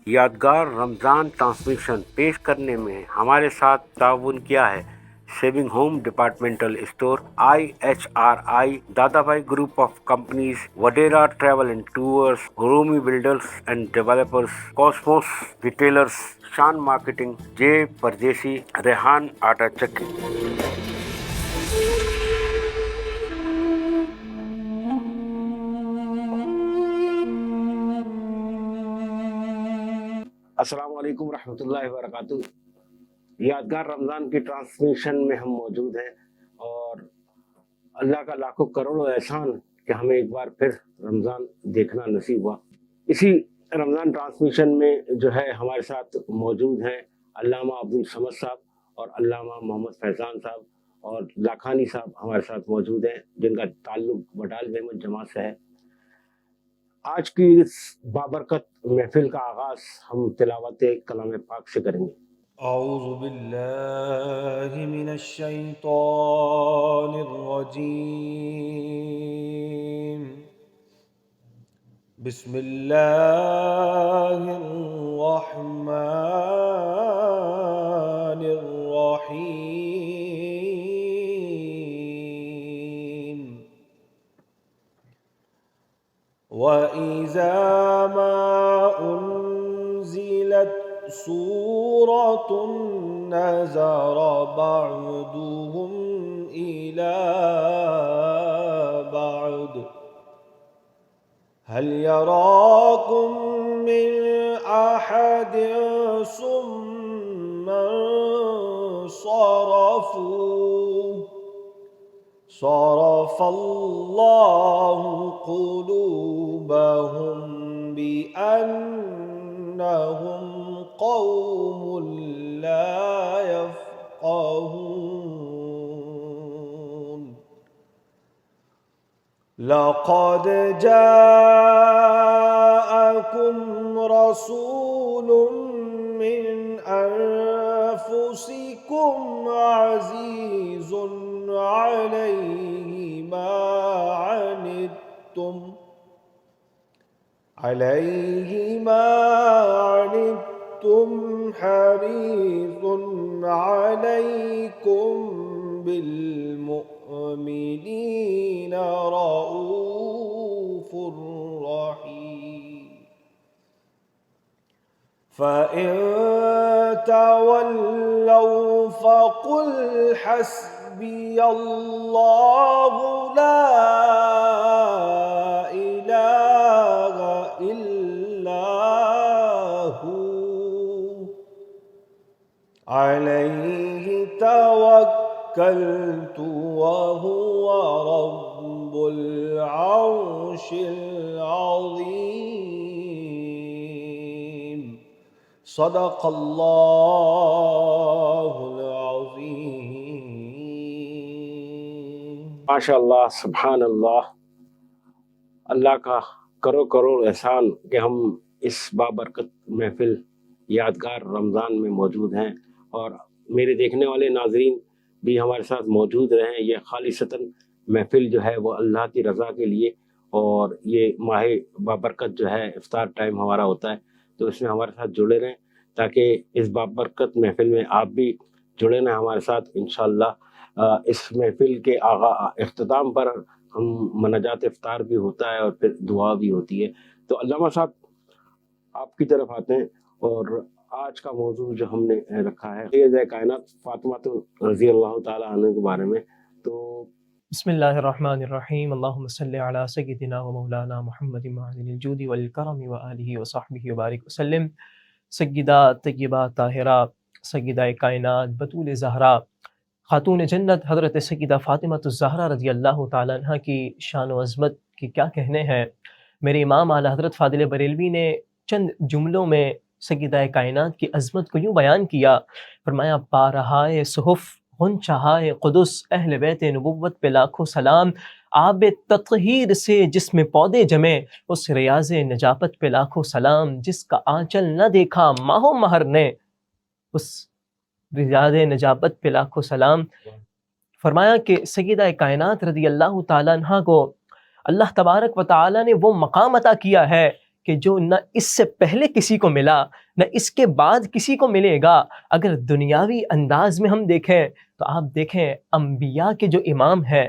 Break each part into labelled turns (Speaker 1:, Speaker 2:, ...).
Speaker 1: یادگار رمضان ٹرانسمیشن پیش کرنے میں ہمارے ساتھ تعاون کیا ہے saving home departmental store IHRI Dada Bhai group of companies Wadera travel and tours Rumi builders and developers Cosmos retailers Shan marketing Jai Pardesi Rehan Atta Chakki. السلام علیکم ورحمۃ اللہ وبرکاتہ. یادگار رمضان کی ٹرانسمیشن میں ہم موجود ہیں اور اللہ کا لاکھوں کروڑوں احسان کہ ہمیں ایک بار پھر رمضان دیکھنا نصیب ہوا. اسی رمضان ٹرانسمیشن میں جو ہے ہمارے ساتھ موجود ہیں علامہ عبدالصمد صاحب اور علامہ محمد فیضان صاحب اور لاکھانی صاحب ہمارے ساتھ موجود ہیں جن کا تعلق وڈال احمد جماعت سے ہے. آج کی اس بابرکت محفل کا آغاز ہم تلاوت کلام پاک سے کریں گے.
Speaker 2: اعوذ باللہ من الشیطان الرجیم بسم اللہ الرحمن الرحیم وَإِذَا مَا أُنزِلَتْ سُورَةٌ نَّظَرَ بَعْضُهُمْ إِلَى بَعْضٍ هَلْ يَرَاكُم مِّنْ أَحَدٍ ثُمَّ انصَرَفُوا صرف اللہ قلوبهم بأنهم قوم لا يفقهون لقد جاءكم رسول من أنفسكم عزيز عليه ما عنتم حريص عليكم بالمؤمنين رؤوف رحيم فإن تولوا فقل حسبي الله لا إله إلا هو عليه توكلت وهو رب العرش العظيم صدق اللہ العظیم.
Speaker 1: ماشاء اللہ سبحان اللہ. اللہ کا کروڑ احسان کہ ہم اس بابرکت محفل یادگار رمضان میں موجود ہیں اور میرے دیکھنے والے ناظرین بھی ہمارے ساتھ موجود رہیں. یہ خالصتاً محفل جو ہے وہ اللہ کی رضا کے لیے اور یہ ماہ بابرکت جو ہے افطار ٹائم ہمارا ہوتا ہے تو اس میں ہمارے ساتھ جڑے رہیں تاکہ اس بابرکت محفل میں آپ بھی جڑے رہیں ہمارے ساتھ انشاءاللہ. اس محفل کے اختتام پر ہم مناجات افطار بھی ہوتا ہے اور پھر دعا بھی ہوتی ہے. تو علامہ صاحب آپ کی طرف آتے ہیں اور آج کا موضوع جو ہم نے رکھا ہے سید کائنات فاطمہ رضی اللہ تعالیٰ عنہ کے بارے میں. تو
Speaker 3: بسم اللہ الرحمن الرحیم اللہم صلی علی سیدنا و مولانا محمد معدن الجود والکرم و آلہ و صحبہ وبارک وسلم. سیدہ طیبہ طاہرہ سیدہ کائنات بطول زہرا خاتون جنت حضرت سیدہ فاطمہ الزہرا رضی اللہ تعالیٰ عنہ کی شان و عظمت کی کیا کہنے ہیں. میرے امام اعلیٰ حضرت فاضل بریلوی نے چند جملوں میں سیدہ کائنات کی عظمت کو یوں بیان کیا. فرمایا بارہائے صحف غنچہائے قدس اہل بیت نبوت پہ لاکھوں سلام. آب تطہیر سے جس میں پودے جمے اس ریاض نجابت پہ لاکھوں سلام. جس کا آنچل نہ دیکھا ماہ و مہر نے اس ریاض نجابت پہ لاکھوں سلام. فرمایا کہ سیدہ کائنات رضی اللہ تعالیٰ عنہ کو اللہ تبارک و تعالیٰ نے وہ مقام عطا کیا ہے کہ جو نہ اس سے پہلے کسی کو ملا نہ اس کے بعد کسی کو ملے گا. اگر دنیاوی انداز میں ہم دیکھیں تو آپ دیکھیں انبیاء کے جو امام ہیں،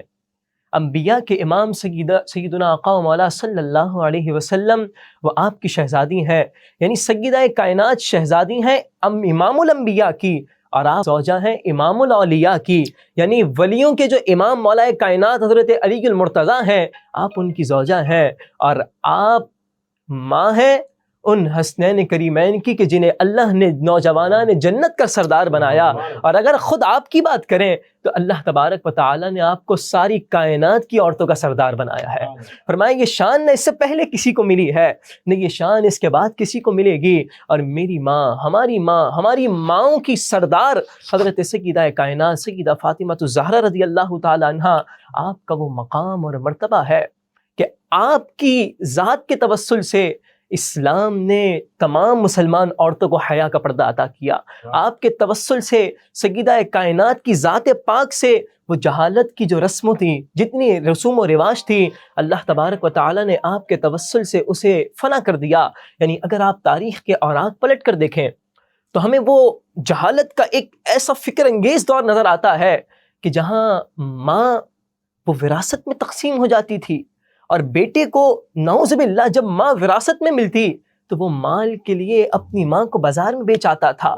Speaker 3: انبیاء کے امام سیدنا آقا و مولا صلی اللہ علیہ وسلم، وہ آپ کی شہزادی ہیں، یعنی سیدہ کائنات شہزادی ہیں امام الانبیاء کی، اور آپ زوجہ ہیں امام الاولیاء کی، یعنی ولیوں کے جو امام مولا کائنات حضرت علی المرتضیٰ ہیں، آپ ان کی زوجہ ہیں، اور آپ ماں ہیں ان حسنین کریمین کی کہ جنہیں اللہ نے نوجوانان جنت کا سردار بنایا. اور اگر خود آپ کی بات کریں تو اللہ تبارک و تعالیٰ نے آپ کو ساری کائنات کی عورتوں کا سردار بنایا ہے. فرمایا یہ شان نہ اس سے پہلے کسی کو ملی ہے نہ یہ شان اس کے بعد کسی کو ملے گی. اور میری ماں، ہماری ماؤں کی سردار حضرت سیدہ کائنات سیدہ فاطمہ الزہرا رضی اللہ تعالی عنہا، آپ کا وہ مقام اور مرتبہ ہے کہ آپ کی ذات کے توسل سے اسلام نے تمام مسلمان عورتوں کو حیا کا پردہ عطا کیا. آپ کے توسل سے سیدہ کائنات کی ذات پاک سے وہ جہالت کی جو رسموں تھیں، جتنی رسوم و رواج تھی، اللہ تبارک و تعالیٰ نے آپ کے توسل سے اسے فنا کر دیا. یعنی اگر آپ تاریخ کے اوراق پلٹ کر دیکھیں تو ہمیں وہ جہالت کا ایک ایسا فکر انگیز دور نظر آتا ہے کہ جہاں ماں وہ وراثت میں تقسیم ہو جاتی تھی، اور بیٹے کو نعوذ باللہ جب ماں وراثت میں ملتی تو وہ مال کے لیے اپنی ماں کو بازار میں بیچ آتا تھا.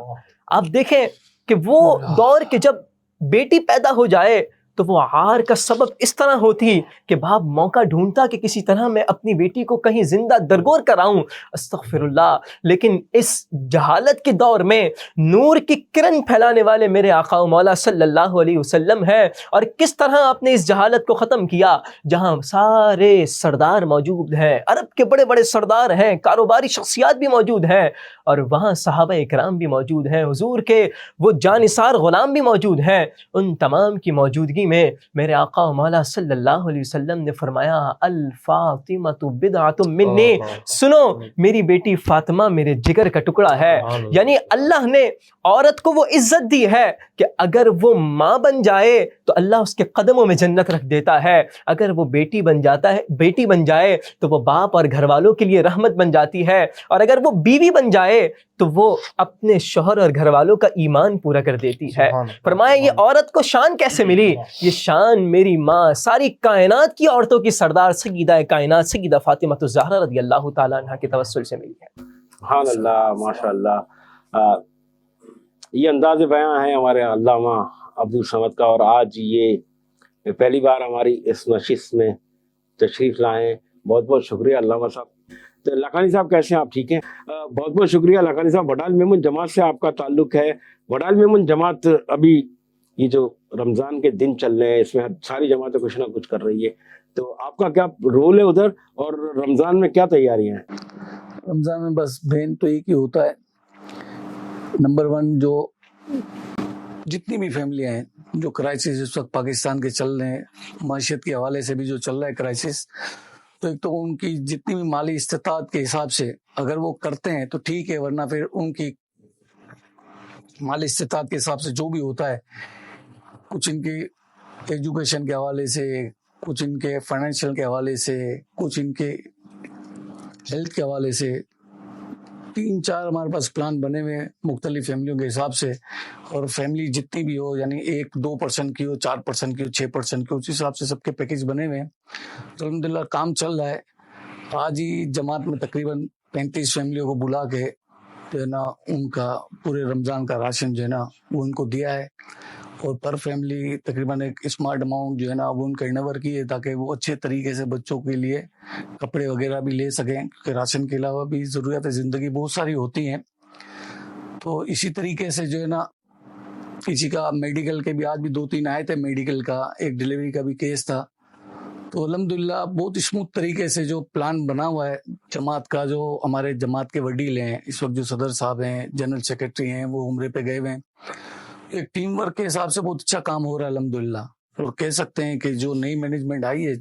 Speaker 3: آپ دیکھیں کہ وہ دور کہ جب بیٹی پیدا ہو جائے تو وہ عار کا سبب اس طرح ہوتی کہ باپ موقع ڈھونڈتا کہ کسی طرح میں اپنی بیٹی کو کہیں زندہ درگور کراؤں. استغفر اللہ. لیکن اس جہالت کے دور میں نور کی کرن پھیلانے والے میرے آقا و مولا صلی اللہ علیہ وسلم ہے. اور کس طرح آپ نے اس جہالت کو ختم کیا؟ جہاں سارے سردار موجود ہیں، عرب کے بڑے بڑے سردار ہیں، کاروباری شخصیات بھی موجود ہیں، اور وہاں صحابہ اکرام بھی موجود ہیں، حضور کے وہ جانثار غلام بھی موجود ہیں. ان تمام کی موجودگی میں میرے آقا و مولا صلی اللہ علیہ وسلم نے فرمایا الفاطمۃ بدعۃ منی، سنو میری بیٹی فاطمہ میرے جگر کا ٹکڑا ہے. یعنی اللہ نے عورت کو وہ عزت دی ہے کہ اگر وہ ماں بن جائے تو اللہ اس کے قدموں میں جنت رکھ دیتا ہے، اگر وہ بیٹی بن جائے تو وہ باپ اور گھر والوں کے لیے رحمت بن جاتی ہے، اور اگر وہ بیوی بن جائے تو وہ اپنے شوہر اور گھر والوں کا ایمان پورا کر دیتی ہے. فرمایا یہ عورت کو شان کیسے ملی؟ یہ شان میری ماں، ساری کائنات کی عورتوں کی سردار سیدہ کائنات سیدہ فاطمہ الزہرا رضی اللہ تعالیٰ عنہا کے توسل سے ملی ہے.
Speaker 1: سبحان اللہ، ماشاء اللہ. یہ انداز بیان ہے ہمارے علامہ عبدالصمد کا، اور آج یہ پہلی بار ہماری اس نشست میں تشریف لائے. بہت بہت شکریہ علامہ صاحب. تو لکھانی صاحب کیسے ہیں آپ؟ ٹھیک ہیں؟ بہت بہت شکریہ لکھانی صاحب. وڈال میمون جماعت سے آپ کا تعلق ہے. وڈال میمون جماعت ابھی یہ جو رمضان کے دن چل رہے ہیں اس میں ساری جماعتیں کچھ نہ کچھ کر رہی ہے، تو آپ کا کیا رول ہے ادھر، اور رمضان میں کیا تیاریاں ہیں؟
Speaker 4: رمضان میں بس بین تو ایک ہی ہوتا ہے، نمبر 1 جو جتنی بھی فیملیاں ہیں جو کرائسس اس وقت پاکستان کے چل رہے ہیں، معیشت کے حوالے سے بھی جو چل رہا ہے کرائسس، تو ایک تو ان کی جتنی بھی مالی استطاعت کے حساب سے اگر وہ کرتے ہیں تو ٹھیک ہے، ورنہ پھر ان کی مالی استطاعت کے حساب سے جو بھی ہوتا ہے، کچھ ان کی ایجوکیشن کے حوالے سے، کچھ ان کے فائنینشیل کے حوالے سے، کچھ ان کے ہیلتھ کے حوالے سے، 3-4 ہمارے پاس پلان بنے ہوئے ہیں مختلف فیملیوں کے حساب سے. اور فیملی جتنی بھی ہو، یعنی 1-2% کی ہو، 4% کی ہو، 6% کی ہو، اس حساب سے سب کے پیکج بنے ہوئے ہیں. تو الحمدللہ کام چل رہا ہے. آج ہی جماعت میں تقریباً 35 فیملیوں کو بلا کے جو ہے نا ان کا پورے رمضان کا راشن جو ہے نا وہ ان کو دیا ہے، اور پر فیملی تقریباً ایک اسمارٹ اماؤنٹ جو ہے نا وہ ان کا انور کی ہے تاکہ وہ اچھے طریقے سے بچوں کے لیے کپڑے وغیرہ بھی لے سکیں، کیونکہ راشن کے علاوہ بھی ضروریات زندگی بہت ساری ہوتی ہیں. تو اسی طریقے سے جو ہے نا کسی کا میڈیکل کے بھی آج بھی 2-3 آئے تھے، میڈیکل کا ایک ڈیلیوری کا بھی کیس تھا. تو الحمدللہ بہت اسموتھ طریقے سے جو پلان بنا ہوا ہے جماعت کا، جو ہمارے جماعت کے وڈیل ہیں اس وقت، جو صدر صاحب ہیں، جنرل سیکرٹری ہیں، وہ عمرے پہ گئے ہوئے ہیں. ایک ٹیم ورک کے حساب سے بہت اچھا کام ہو رہا ہے الحمدللہ. اور کہہ سکتے ہیں کہ جو نئی مینجمنٹ آئی ہے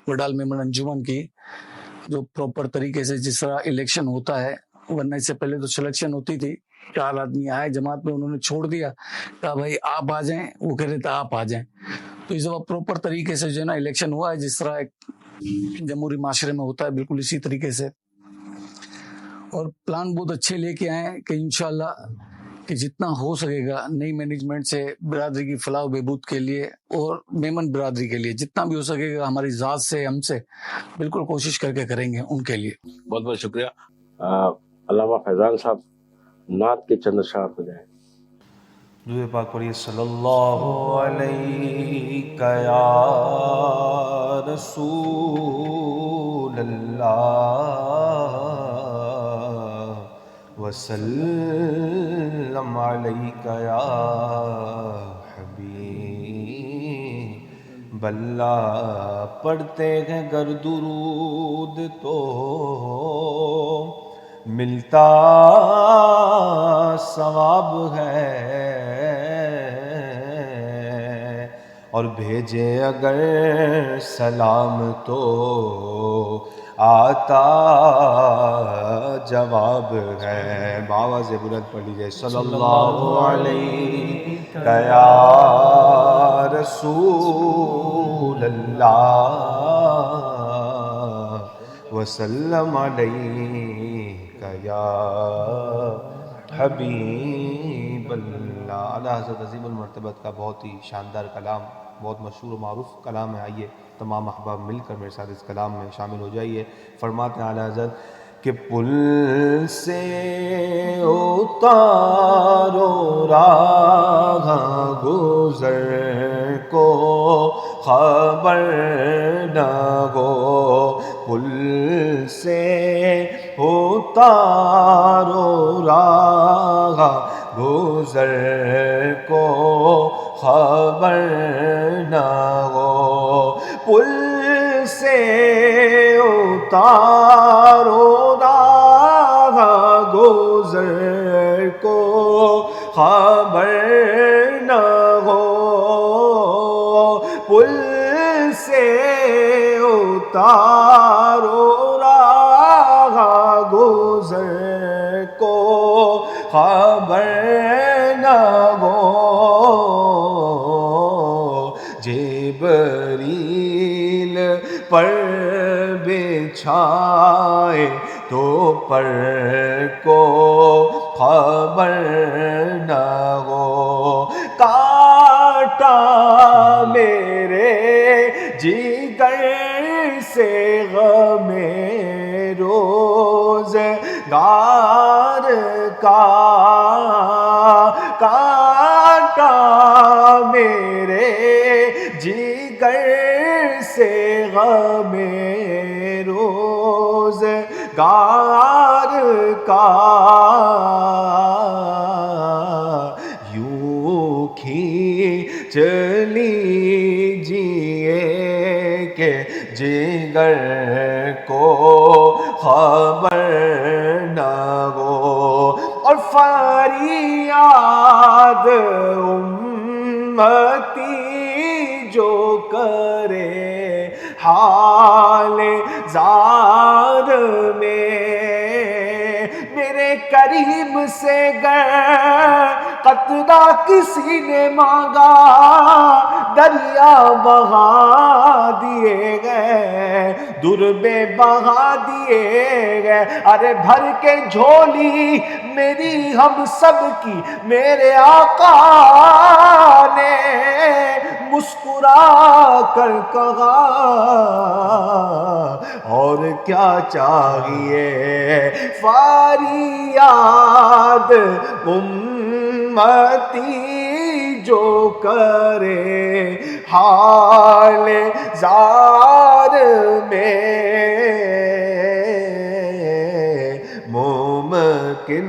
Speaker 4: وڈال میمون انجمن کی، جو پراپر طریقے سے جس طرح الیکشن ہوتا ہے، ورنہ اس سے پہلے تو سلیکشن ہوتی تھی، 4 آدمی آئے جماعت میں، انہوں نے چھوڑ دیا، کہا بھائی آپ آ جائیں، وہ کہہ رہے تھے آپ آ جائیں. تو اس دفعہ پراپر طریقے سے جو ہے نا الیکشن ہوا ہے، جس طرح ایک جمہوری معاشرے میں ہوتا ہے بالکل اسی طریقے سے. اور پلان بہت اچھے لے کے آئے ہیں کہ انشاءاللہ کہ جتنا ہو سکے گا نئی مینجمنٹ سے برادری کی فلاح و بہبود کے لیے اور میمن برادری کے لیے جتنا بھی ہو سکے گا ہماری ذات سے ہم سے بالکل کوشش کر کے کریں گے ان کے لیے.
Speaker 1: بہت بہت شکریہ. علامہ فیضان صاحب نعت کے چند اشعار ہو جائیں.
Speaker 2: درود پاک پڑھیے. صلی اللہ علیہ یا رسول اللہ وسلم علیک یا حبیب اللہ. پڑھتے ہیں گر درود تو ملتا ثواب ہے، اور بھیجے اگر سلام تو آتا جواب ہے. آواز بلند پڑھ لیجیے. صلی اللہ علیہ یا رسول اللہ وسلم علیک یا حبیب اللہ. اعلیٰ حضرت عظیم المرتبت کا بہت ہی شاندار کلام، بہت مشہور و معروف کلام ہے. آئیے تمام احباب مل کر میرے ساتھ اس کلام میں شامل ہو جائیے. فرماتے ہیں اعلیٰ حضرت کہ پل سے اتارو راہ گزر کو خبر نہ ہو، پل سے اتارو راہ گزر کو خبر نہ ہو، پل سے اتارو راہ گزر کو خبر نہ ہو، پل سے اتارو راہ گزر کو خبر نہ ہو، جبریل پر بچھائے تو پر کو خبر نہ ہو، کاٹا میرے جگر سے غم روزگار کا، کاٹا میرے جگر سے غم روزگار کا، یوں کھینچ لیجیے کہ جگر کو خبر نہ ہو، اور فریاد امتی جو کرے حال زار میں، میرے کریم سے گر قطرہ کسی نے مانگا دریا بہا دیے گئے، دربے بہا دیے گئے. ارے بھر کے جھولی میری ہم سب کی میرے آقا نے مسکرا کر کہا اور کیا چاہیے، فریاد امتی جو کرے حال زار میں، ممکن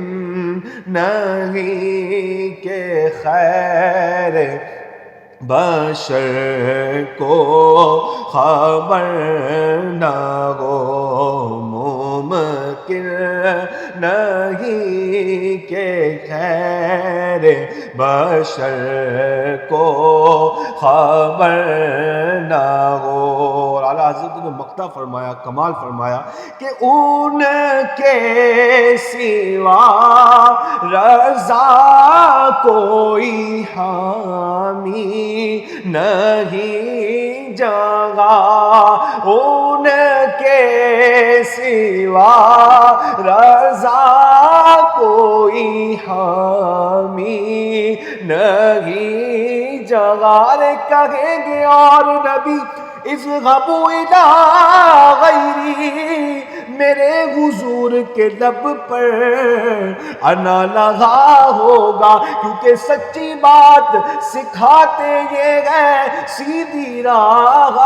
Speaker 2: نہیں کہ خیر بشر کو خبر نہ ہو، ممکن نہیں کہ خیر بشر کو خبر نہ ہو. اور اعلیٰ حضرت نے مقطع فرمایا، کمال فرمایا کہ ان کے سوا رضا کوئی حامی نہیں جگہ ان کے سوا، رضا کوئی حامی نہیں جگہ۔ ارے کہیں گے اور نبی اذهبوا الی غیری، میرے حضور کے لب پر انا لگا ہوگا، کیونکہ سچی بات سکھاتے یہ گئے، سیدھی راہ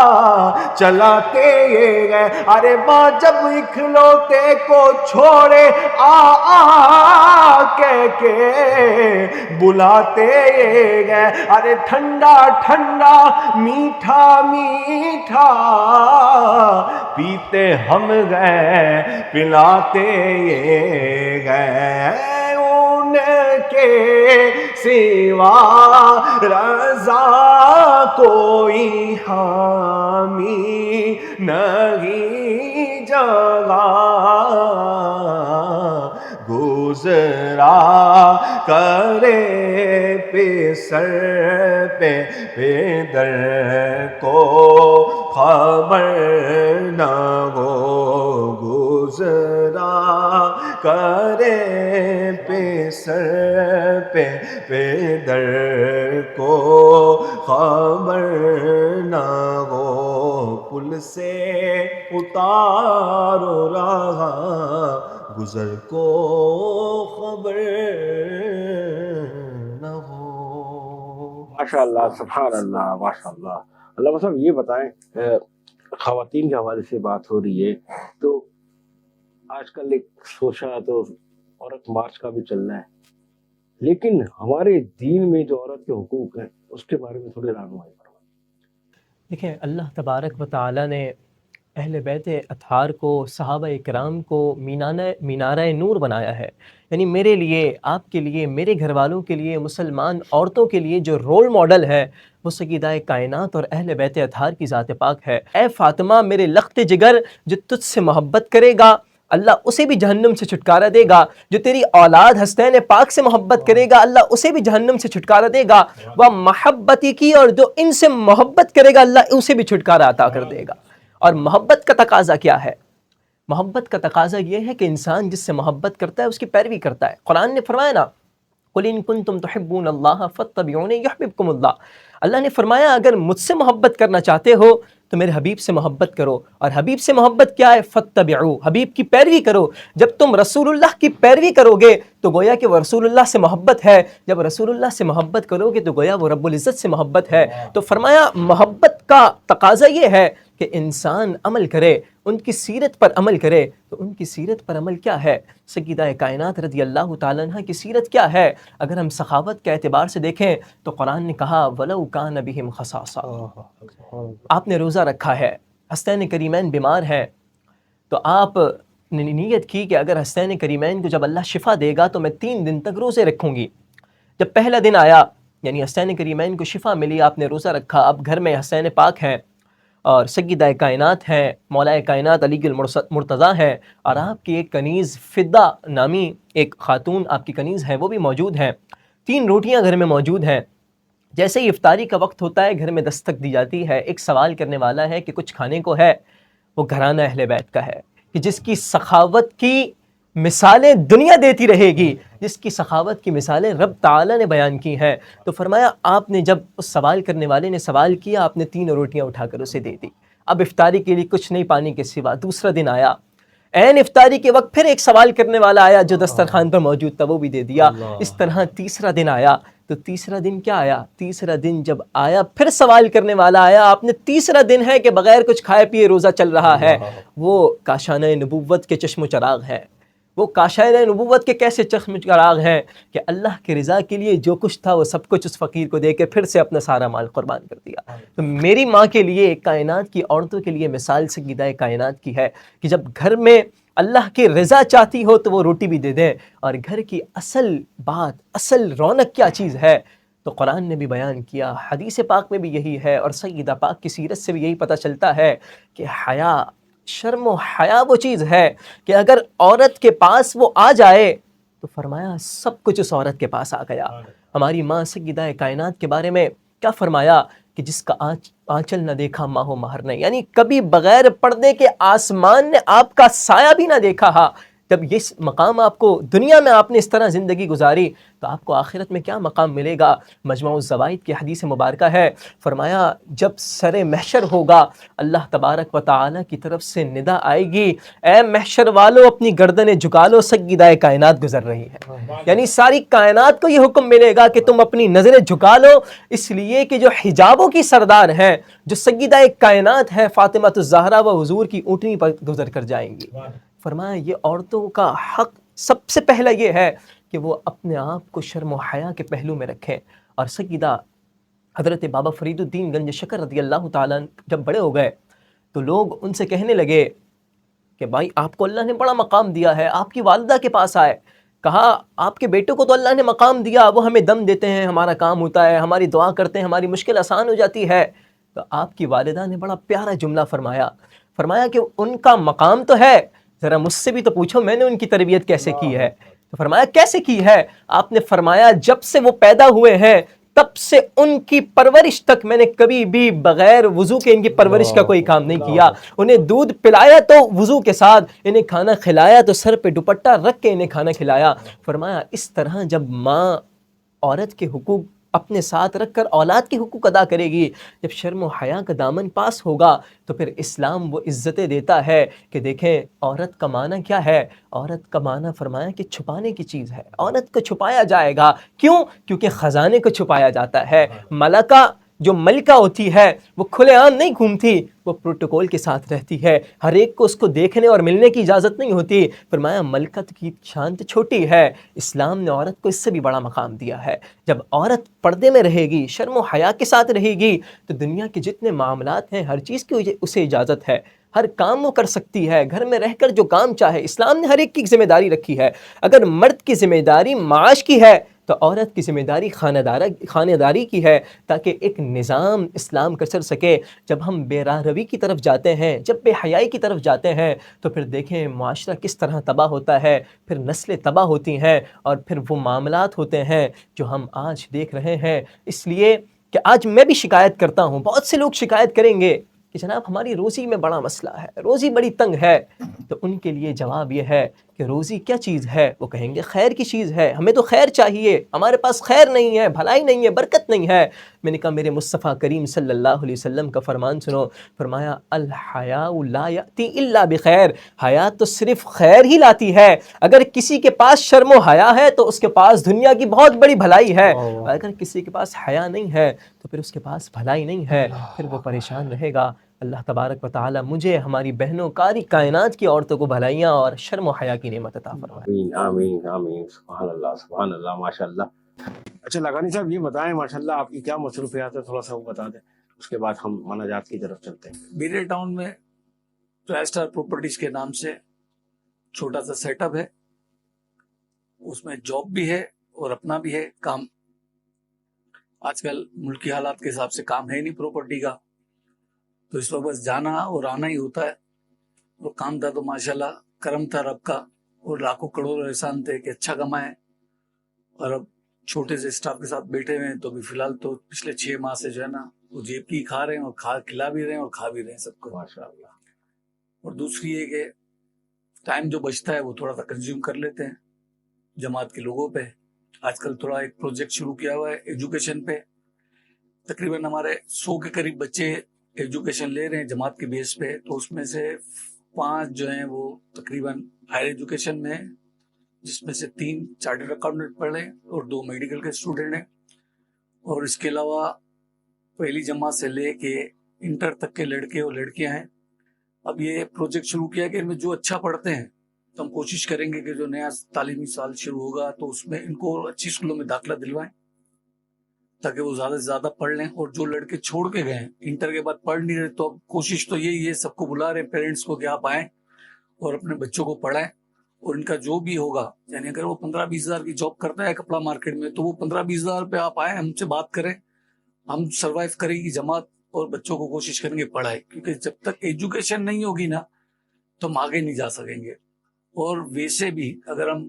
Speaker 2: چلاتے یہ گئے۔ ارے ماں جب اکھلوتے کو چھوڑے آ آ کہہ کے بلاتے یہ گئے، ارے ٹھنڈا ٹھنڈا میٹھا میٹھا پیتے ہم گئے، پلاتے یہ گئے، ان کے سوا رضا کوئی حامی نہیں جگہ۔ گزرا کرے پسر پہ پیدر کو خبر نہ ہو، گزرا کرے پسر پہ پیدر کو خبر نہ ہو، پل سے اتارو رہا گزر کو خبر نہ ہو۔
Speaker 1: ماشاء اللہ، سبحان اللہ، ماشاء اللہ۔ علامہ صاحب یہ بتائیں، خواتین کے حوالے سے بات ہو رہی ہے تو آج کل ایک سوچا تو عورت مارچ کا بھی چل رہا ہے، لیکن ہمارے دین میں جو عورت کے حقوق ہیں اس کے بارے میں تھوڑی رہنمائی فرمائیں۔
Speaker 3: دیکھیں، اللہ تبارک و تعالیٰ نے اہل بیت اطہار کو، صحابہ اکرام کو مینارہ نور بنایا ہے۔ یعنی میرے لیے، آپ کے لیے، میرے گھر والوں کے لیے، مسلمان عورتوں کے لیے جو رول ماڈل ہے وہ سیدہ کائنات اور اہل بیت اطہار کی ذات پاک ہے۔ اے فاطمہ میرے لخت جگر، جو تجھ سے محبت کرے گا اللہ اسے بھی جہنم سے چھٹکارا دے گا، جو تیری اولاد حسنین پاک سے محبت کرے گا اللہ اسے بھی جہنم سے چھٹکارا دے گا، وہ محبتی کی، اور جو ان سے محبت کرے گا اللہ اسے بھی چھٹکارا عطا کر دے گا۔ اور محبت کا تقاضا کیا ہے؟ محبت کا تقاضا یہ ہے کہ انسان جس سے محبت کرتا ہے اس کی پیروی کرتا ہے۔ قرآن نے فرمایا نا، قُلْ إِن كُنتُمْ تُحِبُّونَ اللَّهَ فَاتَّبِعُونِي يُحْبِبْكُمُ اللَّهُ، اللہ نے فرمایا اگر مجھ سے محبت کرنا چاہتے ہو تو میرے حبیب سے محبت کرو، اور حبیب سے محبت کیا ہے؟ فَاتَّبِعُوا، حبیب کی پیروی کرو۔ جب تم رسول اللہ کی پیروی کرو گے تو گویا کہ وہ رسول اللہ سے محبت ہے، جب رسول اللہ سے محبت کرو گے تو گویا وہ رب العزت سے محبت ہے۔ تو فرمایا محبت کا تقاضا یہ ہے کہ انسان عمل کرے، ان کی سیرت پر عمل کرے۔ تو ان کی سیرت پر عمل کیا ہے؟ سیدہ کائنات رضی اللہ تعالیٰ عنہ کی سیرت کیا ہے؟ اگر ہم سخاوت کے اعتبار سے دیکھیں تو قرآن نے کہا وَلَوْ كَانَ بِهِمْ خَصَاصَةٌ، آپ نے روزہ رکھا ہے، حسنین کریمین بیمار ہیں، تو آپ نے نیت کی کہ اگر حسنین کریمین کو جب اللہ شفا دے گا تو میں 3 دن تک روزے رکھوں گی۔ جب پہلا دن آیا یعنی حسین کریمین کو شفا ملی، آپ نے روزہ رکھا، اب گھر میں حسین پاک ہیں اور سیدہ کائنات ہیں، مولا کائنات علی المرتضیٰ ہیں، اور آپ کی ایک کنیز فدہ نامی ایک خاتون آپ کی کنیز ہے وہ بھی موجود ہیں، 3 روٹیاں گھر میں موجود ہیں۔ جیسے ہی افطاری کا وقت ہوتا ہے گھر میں دستک دی جاتی ہے، ایک سوال کرنے والا ہے کہ کچھ کھانے کو ہے؟ وہ گھرانہ اہل بیت کا ہے کہ جس کی سخاوت کی مثالیں دنیا دیتی رہے گی، جس کی سخاوت کی مثالیں رب تعالیٰ نے بیان کی ہیں۔ تو فرمایا آپ نے جب اس سوال کرنے والے نے سوال کیا، آپ نے 3 روٹیاں اٹھا کر اسے دے دی، اب افطاری کے لیے کچھ نہیں پانی کے سوا۔ دوسرا دن آیا، عین افطاری کے وقت پھر ایک سوال کرنے والا آیا جو دسترخوان پر موجود تھا وہ بھی دے دیا۔ اس طرح تیسرا دن آیا، تو تیسرا دن کیا آیا؟ تیسرا دن جب آیا پھر سوال کرنے والا آیا، آپ نے تیسرا دن ہے کہ بغیر کچھ کھائے پیے روزہ چل رہا ہے۔ وہ کاشانہ نبوت کے چشم و چراغ ہے، وہ کاشانہ نبوت کے کیسے چشم و چراغ ہیں کہ اللہ کی رضا کے لیے جو کچھ تھا وہ سب کچھ اس فقیر کو دے کے پھر سے اپنا سارا مال قربان کر دیا۔ تو میری ماں کے لیے، کائنات کی عورتوں کے لیے مثال سیدہ کائنات کی ہے کہ جب گھر میں اللہ کی رضا چاہتی ہو تو وہ روٹی بھی دے دیں، اور گھر کی اصل بات، اصل رونق کیا چیز ہے تو قرآن نے بھی بیان کیا، حدیث پاک میں بھی یہی ہے، اور سیدہ پاک کی سیرت سے بھی یہی پتہ چلتا ہے کہ حیا، شرم و حیا وہ چیز ہے کہ اگر عورت کے پاس وہ آ جائے تو فرمایا سب کچھ اس عورت کے پاس آ گیا. ہماری ماں سیدہ کائنات کے بارے میں کیا فرمایا کہ جس کا آنچل نہ دیکھا ماہ و مہر نے، یعنی کبھی بغیر پردے کے آسمان نے آپ کا سایہ بھی نہ دیکھا. ہاں جب یہ مقام آپ کو دنیا میں آپ نے اس طرح زندگی گزاری تو آپ کو آخرت میں کیا مقام ملے گا. مجموع الزوائد کی حدیث مبارکہ ہے، فرمایا جب سر محشر ہوگا اللہ تبارک و تعالی کی طرف سے ندا آئے گی، اے محشر والو اپنی گردنیں جھکا لو، سیدہ کائنات گزر رہی ہے. یعنی ساری کائنات کو یہ حکم ملے گا کہ تم اپنی نظریں جھکا لو، اس لیے کہ جو حجابوں کی سردار ہیں، جو سیدہ کائنات ہے فاطمہ الزہرا، وہ حضور کی اونٹنی پر گزر کر جائیں گی. فرمایا یہ عورتوں کا حق سب سے پہلا یہ ہے کہ وہ اپنے آپ کو شرم و حیا کے پہلو میں رکھیں. اور سیدہ حضرت بابا فرید الدین گنج شکر رضی اللہ تعالیٰ جب بڑے ہو گئے تو لوگ ان سے کہنے لگے کہ بھائی آپ کو اللہ نے بڑا مقام دیا ہے. آپ کی والدہ کے پاس آئے، کہا آپ کے بیٹے کو تو اللہ نے مقام دیا، وہ ہمیں دم دیتے ہیں، ہمارا کام ہوتا ہے، ہماری دعا کرتے ہیں، ہماری مشکل آسان ہو جاتی ہے. تو آپ کی والدہ نے بڑا پیارا جملہ فرمایا کہ ان کا مقام تو ہے، ذرا مجھ سے بھی تو پوچھو میں نے ان کی تربیت کیسے کی ہے. تو فرمایا کیسے کی ہے؟ آپ نے فرمایا جب سے وہ پیدا ہوئے ہیں تب سے ان کی پرورش تک میں نے کبھی بھی بغیر وضو کے ان کی پرورش کا کوئی کام نہیں کیا. انہیں دودھ پلایا تو وضو کے ساتھ، انہیں کھانا کھلایا تو سر پہ دوپٹہ رکھ کے انہیں کھانا کھلایا. فرمایا اس طرح جب ماں عورت کے حقوق اپنے ساتھ رکھ کر اولاد کے حقوق ادا کرے گی، جب شرم و حیا کا دامن پاس ہوگا تو پھر اسلام وہ عزتیں دیتا ہے کہ دیکھیں عورت کا معنی کیا ہے. عورت کا معنی فرمایا کہ چھپانے کی چیز ہے، عورت کو چھپایا جائے گا. کیوں؟ کیونکہ خزانے کو چھپایا جاتا ہے. ملکہ جو ملکہ ہوتی ہے وہ کھلے عام نہیں گھومتی، وہ پروٹوکول کے ساتھ رہتی ہے، ہر ایک کو اس کو دیکھنے اور ملنے کی اجازت نہیں ہوتی. فرمایا ملکت کی شان چھوٹی ہے، اسلام نے عورت کو اس سے بھی بڑا مقام دیا ہے. جب عورت پردے میں رہے گی، شرم و حیا کے ساتھ رہے گی تو دنیا کے جتنے معاملات ہیں ہر چیز کی اسے اجازت ہے، ہر کام وہ کر سکتی ہے. گھر میں رہ کر جو کام چاہے، اسلام نے ہر ایک کی ذمہ داری رکھی ہے. اگر مرد کی ذمہ داری معاش کی ہے تو عورت کی ذمہ داری خانہ داری کی ہے، تاکہ ایک نظام اسلام کا چل سکے. جب ہم بے راہ روی کی طرف جاتے ہیں، جب بے حیائی کی طرف جاتے ہیں تو پھر دیکھیں معاشرہ کس طرح تباہ ہوتا ہے، پھر نسلیں تباہ ہوتی ہیں اور پھر وہ معاملات ہوتے ہیں جو ہم آج دیکھ رہے ہیں. اس لیے کہ آج میں بھی شکایت کرتا ہوں، بہت سے لوگ شکایت کریں گے کہ جناب ہماری روزی میں بڑا مسئلہ ہے، روزی بڑی تنگ ہے. تو ان کے لیے جواب یہ ہے کہ روزی کیا چیز ہے؟ وہ کہیں گے خیر کی چیز ہے، ہمیں تو خیر چاہیے، ہمارے پاس خیر نہیں ہے، بھلائی نہیں ہے، برکت نہیں ہے. میں نے کہا میرے مصطفیٰ کریم صلی اللہ علیہ وسلم کا فرمان سنو. فرمایا الحیاء لا یأتی الا بخیر، حیا تو صرف خیر ہی لاتی ہے. اگر کسی کے پاس شرم و حیا ہے تو اس کے پاس دنیا کی بہت بڑی بھلائی ہے، اگر کسی کے پاس حیا نہیں ہے تو پھر اس کے پاس بھلائی نہیں ہے، پھر وہ پریشان رہے گا. اللہ تبارک و تعالی مجھے، ہماری بہنوں، کاری کائنات کی عورتوں کو بھلائیاں اور شرم و حیا کی نعمت عطا فرمائے.
Speaker 1: آمین آمین آمین. سبحان اللہ ماشاء اللہ. اچھا لگانی صاحب یہ بتائیں ماشاء اللہ آپ کی کیا مصروفیات ہے، تھوڑا سا وہ بتا دیں، اس کے بعد ہم مناجات کی طرف چلتے ہیں.
Speaker 4: بیرے ٹاؤن میں ٹرائی اسٹار پراپرٹیز کے نام سے چھوٹا سا سیٹ اپ ہے، اس میں جاب بھی ہے اور اپنا بھی ہے کام. آج کل ملکی حالات کے حساب سے کام ہے نہیں پراپرٹی کا، تو اس وقت بس جانا اور آنا ہی ہوتا ہے. اور کام تھا تو ماشاءاللہ کرم تھا رب کا، اور لاکھوں کروڑوں احسان تھے کہ اچھا کمائے. اور اب چھوٹے سے اسٹاف کے ساتھ بیٹھے ہوئے ہیں، تو ابھی فی الحال تو پچھلے 6 ماہ سے جو ہے نا وہ جیب کی کھا رہے ہیں اور کھلا بھی رہے ہیں اور کھا بھی رہے ہیں سب کو
Speaker 1: ماشاء اللہ.
Speaker 4: اور دوسری یہ کہ ٹائم جو بچتا ہے وہ تھوڑا سا کنزیوم کر لیتے ہیں جماعت کے لوگوں پہ. آج کل تھوڑا ایک پروجیکٹ شروع کیا ہوا ہے ایجوکیشن پہ. تقریباً ہمارے 100 کے قریب بچے ایجوکیشن لے رہے ہیں جماعت کے بیس پہ. تو اس میں سے 5 جو ہیں وہ تقریباً ہائر ایجوکیشن میں ہیں، جس میں سے 3 چارٹرڈ اکاؤنٹنٹ پڑھ رہے ہیں اور 2 میڈیکل کے اسٹوڈنٹ ہیں. اور اس کے علاوہ پہلی جماعت سے لے کے انٹر تک کے لڑکے اور لڑکیاں ہیں. اب یہ پروجیکٹ شروع کیا کہ ان میں جو اچھا پڑھتے ہیں تو ہم کوشش کریں گے کہ جو نیا تعلیمی سال شروع ہوگا تو اس میں ان کو اچھی اسکولوں میں داخلہ دلوائیں تاکہ وہ زیادہ سے زیادہ پڑھ لیں. اور جو لڑکے چھوڑ کے گئے ہیں انٹر کے بعد پڑھ نہیں رہے، تو اب کوشش تو یہی ہے، سب کو بلا رہے ہیں پیرنٹس کو کہ آپ آئیں اور اپنے بچوں کو پڑھائیں. اور ان کا جو بھی ہوگا، یعنی اگر وہ 15-20 ہزار کی جاب کرتا ہے کپڑا مارکیٹ میں، تو وہ 15-20 ہزار پہ آپ آئیں، ہم سے بات کریں، ہم سروائیو کرے گی جماعت اور بچوں کو کوشش کریں گے پڑھائے. کیونکہ جب تک ایجوکیشن نہیں ہوگی نا تو ہم آگے نہیں جا سکیں گے. اور ویسے بھی اگر ہم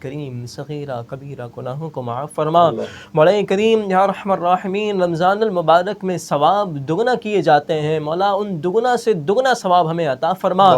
Speaker 3: کریم صغیرہ کبیرہ گناہوں کو معاف فرما، مولا کریم یا ارحم الراحمین رمضان المبارک میں ثواب دگنا کیے جاتے ہیں، مولا ان دگنا سے دگنا ثواب ہمیں عطا فرما،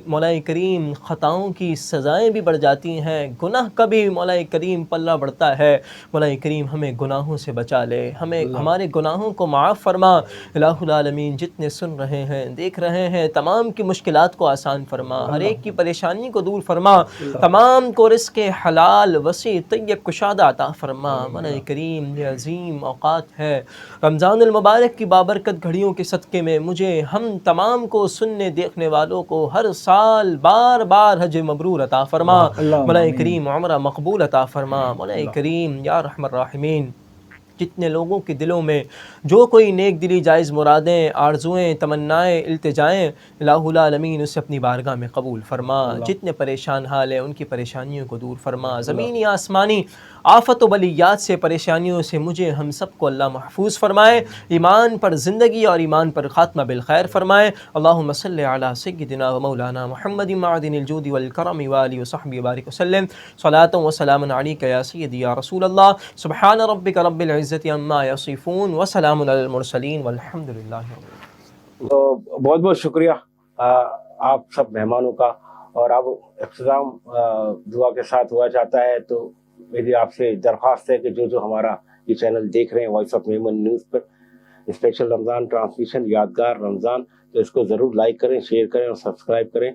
Speaker 3: مولا کریم خطاؤں کی سزائیں بھی بڑھ جاتی ہیں، گناہ کا بھی مولا کریم پلہ بڑھتا ہے، مولا کریم ہمیں گناہوں سے بچا لے، ہمیں ہمارے گناہوں کو معاف فرما، الہ العالمین جتنے سن رہے ہیں دیکھ رہے ہیں تمام کی مشکلات کو آسان فرما، ہر ایک کی پریشانی کو دور فرما، تمام کو رزق حلال وسیع طیب کشادہ عطا فرما، مولا کریم یہ عظیم اوقات ہے رمضان المبارک کی بابرکت گھڑیوں کے صدقے میں مجھے ہم تمام کو سننے دیکھنے والوں کو ہر سال بار بار حج مبرور عطا فرما، مولا کریم عمرہ مقبول عطا فرما، مولا کریم یا ارحم الراحمین جتنے لوگوں کے دلوں میں جو کوئی نیک دلی جائز مرادیں آرزوئیں تمنائیں التجائیں الہ العالمین اسے اپنی بارگاہ میں قبول فرما، جتنے پریشان حال ہیں ان کی پریشانیوں کو دور فرما، زمینی آسمانی آفت و بلیات سے پریشانیوں سے مجھے ہم سب کو اللہ محفوظ فرمائے، ایمان پر زندگی اور ایمان پر خاتمہ بالخیر فرمائے، اللہم صلی علی سیدنا و مولانا محمد معدن الجود والکرم وآلہ وصحبہ وبارک وسلم، صلاۃ و سلام علیک یا سیدی یا رسول اللہ، سبحان ربک رب العزت عما یصفون وسلام علی المرسلین والحمد للہ۔
Speaker 1: بہت بہت شکریہ آپ سب مہمانوں کا، اور اب اختتام دعا کے ساتھ ہوا چاہتا ہے، تو میری آپ سے درخواست ہے کہ جو ہمارا یہ چینل دیکھ رہے ہیں وائس آف میمن نیوز پر اسپیشل رمضان ٹرانسمیشن یادگار رمضان، تو اس کو ضرور لائک کریں، شیئر کریں اور سبسکرائب کریں،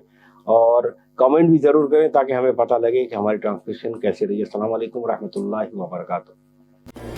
Speaker 1: اور کمنٹ بھی ضرور کریں تاکہ ہمیں پتہ لگے کہ ہماری ٹرانسمیشن کیسے رہی ہے۔ السلام علیکم ورحمۃ اللہ وبرکاتہ۔